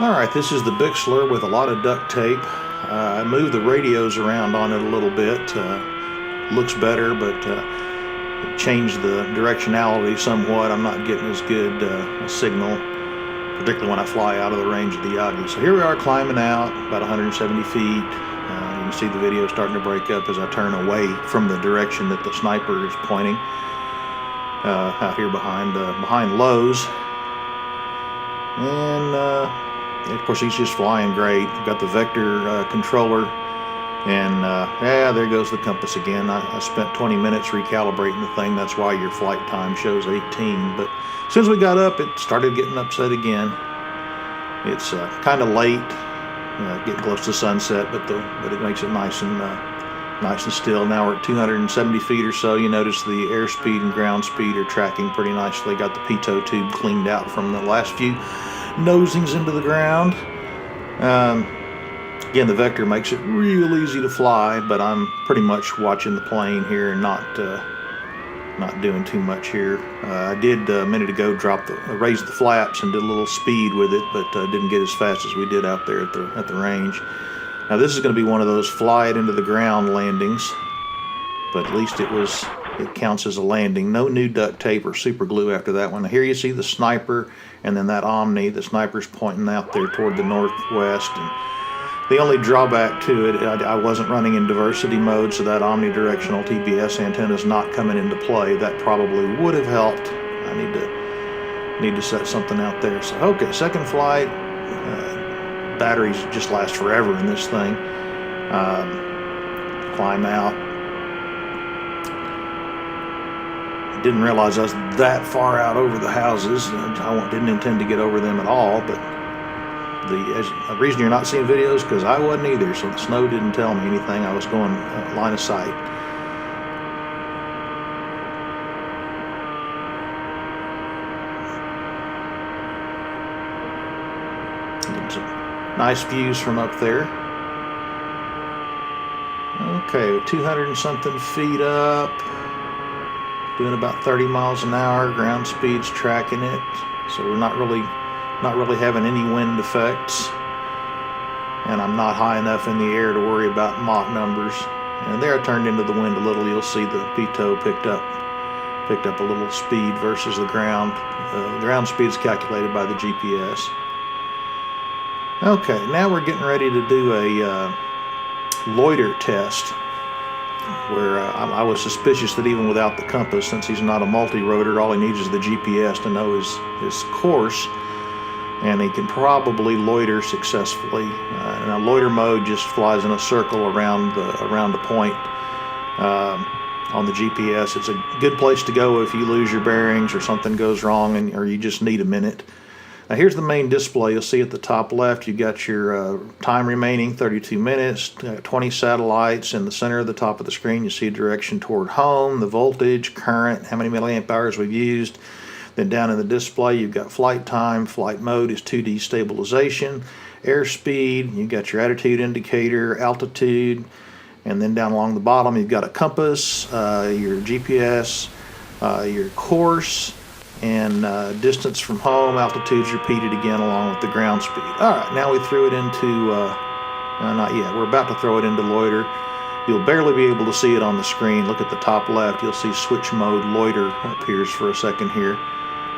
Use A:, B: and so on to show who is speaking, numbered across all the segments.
A: Alright, this is the Bixler with a lot of duct tape. I moved the radios around on it a little bit. Looks better, but it changed the directionality somewhat. I'm not getting as good a signal, particularly when I fly out of the range of the Yagi. So here we are climbing out, about 170 feet. You can see the video starting to break up as I turn away from the direction that the sniper is pointing. Out here behind Lowe's. And of course he's just flying great. I've got the Vector controller, and yeah, there goes the compass again. I spent 20 minutes recalibrating the thing. That's why your flight time shows 18. But as soon as we got up, it started getting upset again. It's kind of late, getting close to sunset, but it makes it nice and still. Now we're at 270 feet or so. You notice the airspeed and ground speed are tracking pretty nicely. Got the pitot tube cleaned out from the last few nosings into the ground. Again, the Vector makes it real easy to fly, but I'm pretty much watching the plane here and not doing too much here. I did a minute ago raise the flaps and did a little speed with it, but didn't get as fast as we did out there at the range. Now this is going to be one of those fly it into the ground landings, but at least it counts as a landing. No new duct tape or super glue after that one. Now here you see the sniper and then that Omni. The sniper's pointing out there toward the northwest. And the only drawback to it, I wasn't running in diversity mode, so that omnidirectional TBS antenna is not coming into play. That probably would have helped. I need to set something out there. So okay, second flight. Batteries just last forever in this thing. Climb out. Didn't realize I was that far out over the houses. I didn't intend to get over them at all, but the reason you're not seeing videos because I wasn't either, so the snow didn't tell me anything. I was going line of sight. Nice views from up there. Okay, 200 and something feet up, doing about 30 miles an hour. Ground speed's tracking it, so we're not really having any wind effects, and I'm not high enough in the air to worry about Mach numbers. And there I turned into the wind a little. You'll see the pitot picked up a little speed versus the ground. The ground speed is calculated by the GPS. Okay, now we're getting ready to do a loiter test, where I was suspicious that even without the compass, since he's not a multi-rotor, all he needs is the GPS to know his course, and he can probably loiter successfully. Now loiter mode just flies in a circle around the point on the GPS. It's a good place to go if you lose your bearings or something goes wrong or you just need a minute. Now here's the main display. You'll see at the top left you've got your time remaining, 32 minutes, 20 satellites. In the center of the top of the screen you see a direction toward home, the voltage, current, how many milliamp hours we've used. Then down in the display you've got flight time. Flight mode is 2D stabilization. Airspeed, you've got your attitude indicator, altitude, and then down along the bottom you've got a compass, your GPS, your course, and distance from home. Altitude's repeated again along with the ground speed. Alright, now we threw it into, not yet, we're about to throw it into loiter. You'll barely be able to see it on the screen. Look at the top left, you'll see switch mode loiter appears for a second here.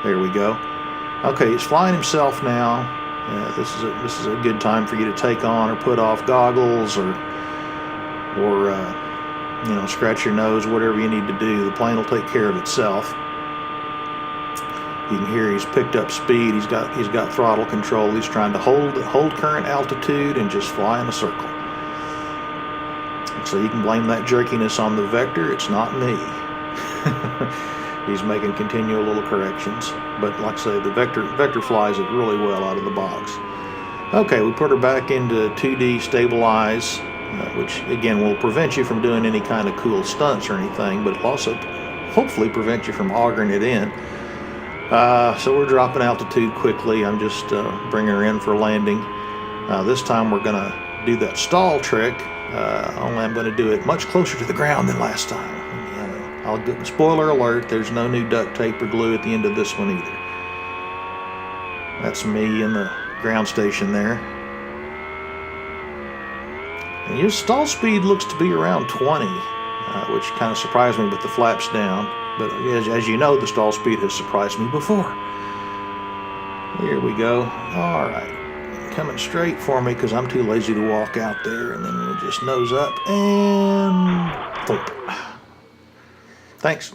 A: There we go. Okay, he's flying himself now. This is a good time for you to take on or put off goggles or scratch your nose, whatever you need to do. The plane will take care of itself. You can hear he's picked up speed. He's got throttle control. He's trying to hold current altitude and just fly in a circle. So you can blame that jerkiness on the Vector. It's not me. He's making continual little corrections. But like I say, the Vector flies it really well out of the box. Okay, we put her back into 2D stabilize, which again will prevent you from doing any kind of cool stunts or anything, but it'll also hopefully prevent you from augering it in. So we're dropping altitude quickly. I'm just bringing her in for landing. This time we're going to do that stall trick, only I'm going to do it much closer to the ground than last time. Spoiler alert, there's no new duct tape or glue at the end of this one either. That's me in the ground station there. And your stall speed looks to be around 20, which kind of surprised me with the flaps down. But as you know, the stall speed has surprised me before. Here we go. All right. Coming straight for me because I'm too lazy to walk out there. And then we'll just nose up and thump. Thanks.